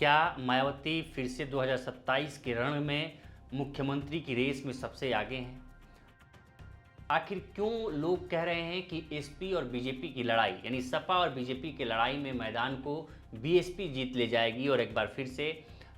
क्या मायावती फिर से 2027 के रण में मुख्यमंत्री की रेस में सबसे आगे हैं? आखिर क्यों लोग कह रहे हैं कि एसपी और बीजेपी की लड़ाई यानी सपा और बीजेपी की लड़ाई में मैदान को बीएसपी जीत ले जाएगी और एक बार फिर से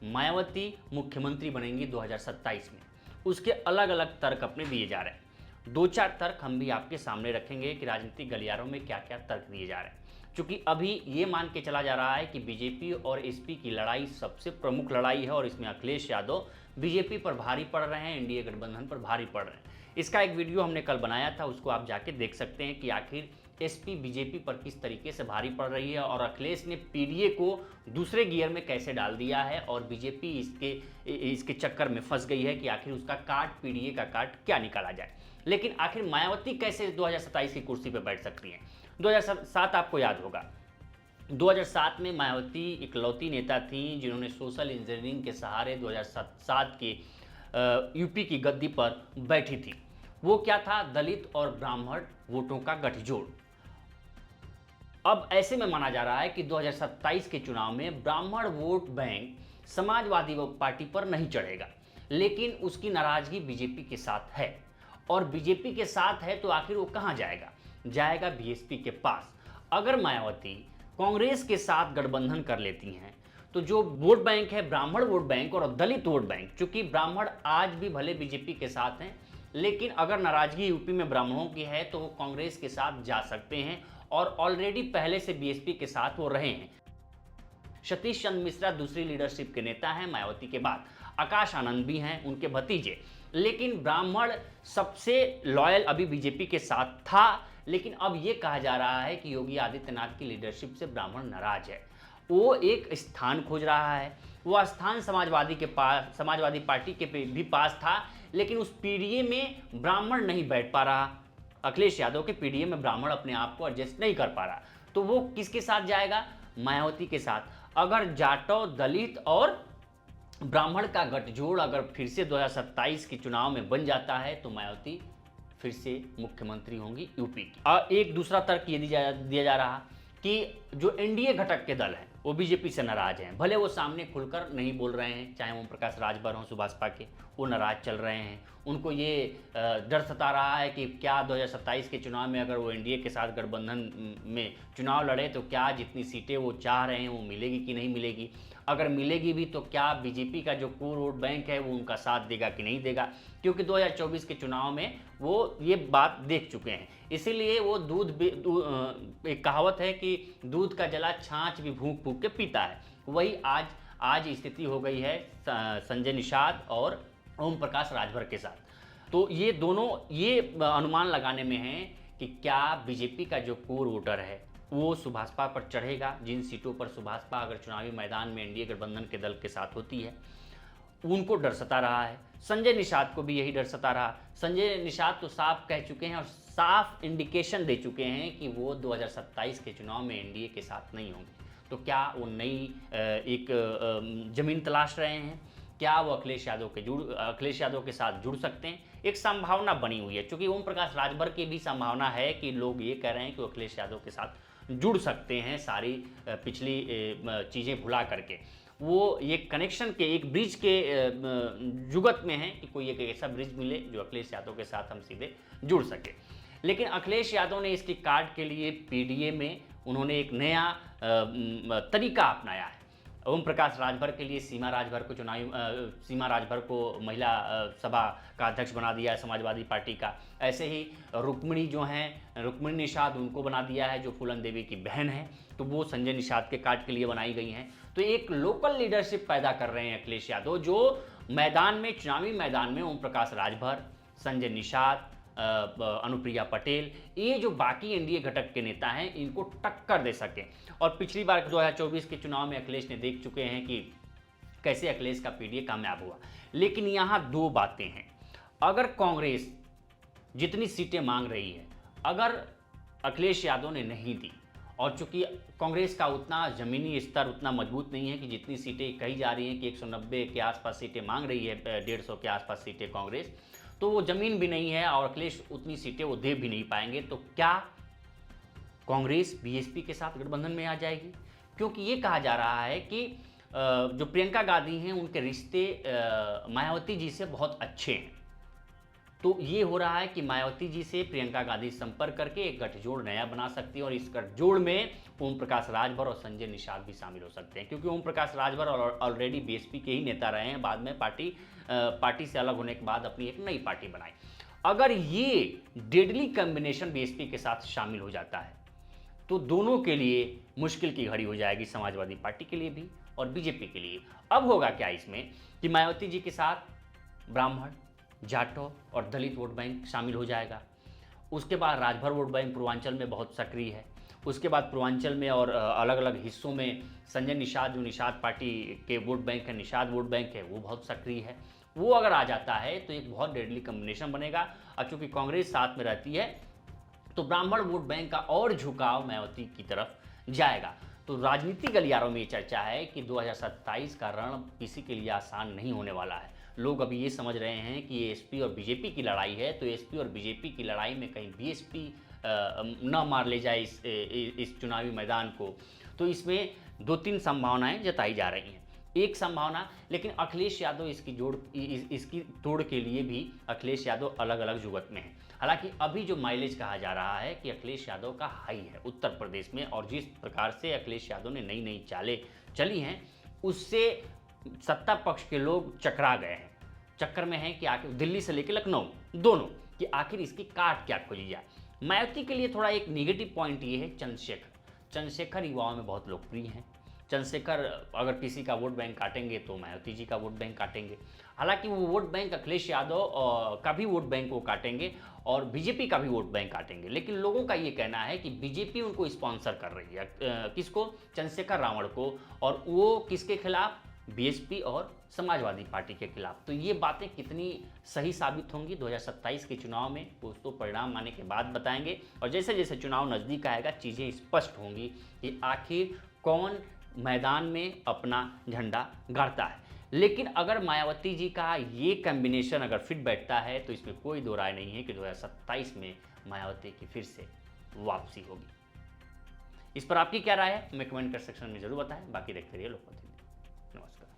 मायावती मुख्यमंत्री बनेंगी 2027 में? उसके अलग अलग तर्क अपने दिए जा रहे हैं। दो चार तर्क हम भी आपके सामने रखेंगे कि राजनीतिक गलियारों में क्या क्या तर्क दिए जा रहे हैं, क्योंकि अभी ये मान के चला जा रहा है कि बीजेपी और एसपी की लड़ाई सबसे प्रमुख लड़ाई है और इसमें अखिलेश यादव बीजेपी पर भारी पड़ रहे हैं, एनडीए गठबंधन पर भारी पड़ रहे हैं। इसका एक वीडियो हमने कल बनाया था, उसको आप जाके देख सकते हैं कि आखिर एसपी बीजेपी पर किस तरीके से भारी पड़ रही है और अखिलेश ने पीडीए को दूसरे गियर में कैसे डाल दिया है और बीजेपी इसके चक्कर में फंस गई है कि आखिर उसका काट, पीडीए का काट क्या निकाला जाए। लेकिन आखिर मायावती कैसे 2027 की कुर्सी पर बैठ सकती हैं? 2007 आपको याद होगा, 2007 में मायावती इकलौती नेता थी जिन्होंने सोशल इंजीनियरिंग के सहारे 2007 के यूपी की गद्दी पर बैठी थी। वो क्या था? दलित और ब्राह्मण वोटों का गठजोड़। अब ऐसे में माना जा रहा है कि 2027 के चुनाव में ब्राह्मण वोट बैंक समाजवादी पार्टी पर नहीं चढ़ेगा, लेकिन उसकी नाराजगी बीजेपी के साथ है और बीजेपी के साथ है तो आखिर वो कहां जाएगा? जाएगा बीएसपी के पास। अगर मायावती कांग्रेस के साथ गठबंधन कर लेती हैं तो जो वोट बैंक है, ब्राह्मण वोट बैंक और दलित वोट बैंक, चूंकि ब्राह्मण आज भी भले बीजेपी के साथ हैं, लेकिन अगर नाराजगी यूपी में ब्राह्मणों की है तो वो कांग्रेस के साथ जा सकते हैं और ऑलरेडी पहले से बीएसपी के साथ वो रहे हैं। सतीश चंद्र मिश्रा दूसरी लीडरशिप के नेता हैं मायावती के बाद, आकाश आनंद भी हैं उनके भतीजे, लेकिन ब्राह्मण सबसे लॉयल अभी बीजेपी के साथ था। लेकिन अब यह कहा जा रहा है कि योगी आदित्यनाथ की लीडरशिप से ब्राह्मण नाराज है, वो एक स्थान खोज रहा है। वो स्थान समाजवादी पार्टी के भी पास था, लेकिन उस पीडीए में ब्राह्मण नहीं बैठ पा रहा। अखिलेश यादव के पीडीए में ब्राह्मण अपने आप को एडजस्ट नहीं कर पा रहा, तो वो किसके साथ जाएगा? मायावती के साथ। अगर जाटव, दलित और ब्राह्मण का गठजोड़ अगर फिर से 2027 के चुनाव में बन जाता है तो मायावती फिर से मुख्यमंत्री होंगी यूपी की। और एक दूसरा तर्क ये दिया जा रहा कि जो एनडीए घटक के दल हैं वो बीजेपी से नाराज हैं, भले वो सामने खुलकर नहीं बोल रहे हैं, चाहे ओम प्रकाश राजभर हों सुभाषपा के, वो नाराज चल रहे हैं। उनको ये डर सता रहा है कि क्या 2027 के चुनाव में अगर वो एनडीए के साथ गठबंधन में चुनाव लड़े तो क्या जितनी सीटें वो चाह रहे हैं वो मिलेगी कि नहीं मिलेगी, अगर मिलेगी भी तो क्या बीजेपी का जो कोर वोट बैंक है वो उनका साथ देगा कि नहीं देगा, क्योंकि 2024 के चुनाव में वो ये बात देख चुके हैं। इसीलिए वो एक कहावत है कि दूध का जला छाछ भी फूंक फूंक के पीता है, वही आज स्थिति हो गई है संजय निषाद और ओम प्रकाश राजभर के साथ। तो ये दोनों ये अनुमान लगाने में हैं कि क्या बीजेपी का जो कोर वोटर है वो सुभाषपा पर चढ़ेगा। जिन सीटों पर सुभाषपा अगर चुनावी मैदान में एनडीए गठबंधन के दल के साथ होती है, उनको डर सता रहा है। संजय निषाद को भी यही डर सता रहा। संजय निषाद तो साफ कह चुके हैं और साफ इंडिकेशन दे चुके हैं कि वो 2027 के चुनाव में एनडीए के साथ नहीं होंगे। तो क्या वो नई एक जमीन तलाश रहे हैं? क्या वो अखिलेश यादव के साथ जुड़ सकते हैं? एक संभावना बनी हुई है, क्योंकि ओम प्रकाश राजभर की भी संभावना है कि लोग ये कह रहे हैं कि वो अखिलेश यादव के साथ जुड़ सकते हैं, सारी पिछली चीज़ें भुला करके। वो ये कनेक्शन के एक ब्रिज के जुगत में है कि कोई एक ऐसा ब्रिज मिले जो अखिलेश यादव के साथ हम सीधे जुड़ सके। लेकिन अखिलेश यादव ने इसकी काट के लिए पीडीए में उन्होंने एक नया तरीका अपनाया है। ओम प्रकाश राजभर के लिए सीमा राजभर को महिला सभा का अध्यक्ष बना दिया है समाजवादी पार्टी का। ऐसे ही रुक्मिणी निषाद उनको बना दिया है जो फूलन देवी की बहन है, तो वो संजय निषाद के काट के लिए बनाई गई हैं। तो एक लोकल लीडरशिप पैदा कर रहे हैं अखिलेश यादव, जो चुनावी मैदान में ओम प्रकाश राजभर, संजय निषाद, अनुप्रिया पटेल, ये जो बाकी एनडीए घटक के नेता हैं इनको टक्कर दे सके। और पिछली बार 2024 के चुनाव में अखिलेश ने देख चुके हैं कि कैसे अखिलेश का पीडीए कामयाब हुआ। लेकिन यहाँ दो बातें हैं। अगर कांग्रेस जितनी सीटें मांग रही है, अगर अखिलेश यादव ने नहीं दी, और चूंकि कांग्रेस का उतना ज़मीनी स्तर उतना मजबूत नहीं है कि जितनी सीटें कही जा रही हैं कि 190 के आसपास सीटें मांग रही है, 150 के आसपास सीटें कांग्रेस, तो वो ज़मीन भी नहीं है और अखिलेश उतनी सीटें वो दे भी नहीं पाएंगे। तो क्या कांग्रेस बीएसपी के साथ गठबंधन में आ जाएगी? क्योंकि ये कहा जा रहा है कि जो प्रियंका गांधी हैं उनके रिश्ते मायावती जी से बहुत अच्छे हैं। तो ये हो रहा है कि मायावती जी से प्रियंका गांधी संपर्क करके एक गठजोड़ नया बना सकती है और इस गठजोड़ में ओम प्रकाश राजभर और संजय निषाद भी शामिल हो सकते हैं, क्योंकि ओम प्रकाश राजभर ऑलरेडी बीएसपी के ही नेता रहे हैं। बाद में पार्टी से अलग होने के बाद अपनी एक नई पार्टी बनाई। अगर ये डेडली कॉम्बिनेशन बीएसपी के साथ शामिल हो जाता है तो दोनों के लिए मुश्किल की घड़ी हो जाएगी, समाजवादी पार्टी के लिए भी और बीजेपी के लिए। अब होगा क्या इसमें कि मायावती जी के साथ ब्राह्मण, जाटव और दलित वोट बैंक शामिल हो जाएगा। उसके बाद राजभर वोट बैंक पूर्वांचल में बहुत सक्रिय है। उसके बाद पूर्वांचल में और अलग अलग हिस्सों में संजय निषाद, जो निषाद पार्टी के वोट बैंक है, निषाद वोट बैंक है, वो बहुत सक्रिय है। वो अगर आ जाता है तो एक बहुत डेडली कॉम्बिनेशन बनेगा। और चूंकि कांग्रेस साथ में रहती है तो ब्राह्मण वोट बैंक का और झुकाव मायावती की तरफ जाएगा। तो राजनीतिक गलियारों में ये चर्चा है कि 2027 का रण किसी के लिए आसान नहीं होने वाला है। लोग अभी ये समझ रहे हैं कि एसपी और बीजेपी की लड़ाई है, तो एसपी और बीजेपी की लड़ाई में कहीं बीएसपी न मार ले जाए इस चुनावी मैदान को। तो इसमें 2-3 संभावनाएं जताई जा रही हैं। एक संभावना, लेकिन अखिलेश यादव इसकी तोड़ के लिए भी अखिलेश यादव अलग अलग जुगत में हैं। हालांकि अभी जो माइलेज कहा जा रहा है कि अखिलेश यादव का हाई है उत्तर प्रदेश में, और जिस प्रकार से अखिलेश यादव ने नई नई चालें चली हैं उससे सत्ता पक्ष के लोग चकरा गए हैं, चक्कर में हैं कि आखिर दिल्ली से लेकर लखनऊ दोनों कि आखिर इसकी काट क्या खोजी जाए। मायावती के लिए थोड़ा एक नेगेटिव पॉइंट ये है चंद्रशेखर युवाओं में बहुत लोकप्रिय हैं। चंद्रशेखर अगर किसी का वोट बैंक काटेंगे तो मायावती जी का वोट बैंक काटेंगे। हालांकि वो वोट बैंक अखिलेश यादव का भी वोट बैंक वो काटेंगे और बीजेपी का भी वोट बैंक काटेंगे, लेकिन लोगों का ये कहना है कि बीजेपी उनको स्पॉन्सर कर रही है, किसको, चंद्रशेखर रावण को, और वो किसके खिलाफ, बीएसपी और समाजवादी पार्टी के खिलाफ। तो ये बातें कितनी सही साबित होंगी 2027 के चुनाव में, उस तो परिणाम आने के बाद बताएंगे। और जैसे जैसे चुनाव नज़दीक आएगा चीज़ें स्पष्ट होंगी कि आखिर कौन मैदान में अपना झंडा गाड़ता है। लेकिन अगर मायावती जी का ये कॉम्बिनेशन अगर फिट बैठता है तो इसमें कोई दो राय नहीं है कि 2027 में मायावती की फिर से वापसी होगी। इस पर आपकी क्या राय है हमें कमेंट कर सेक्शन में जरूर बताएं। बाकी देखते रहिए लोकमत। नमस्कार।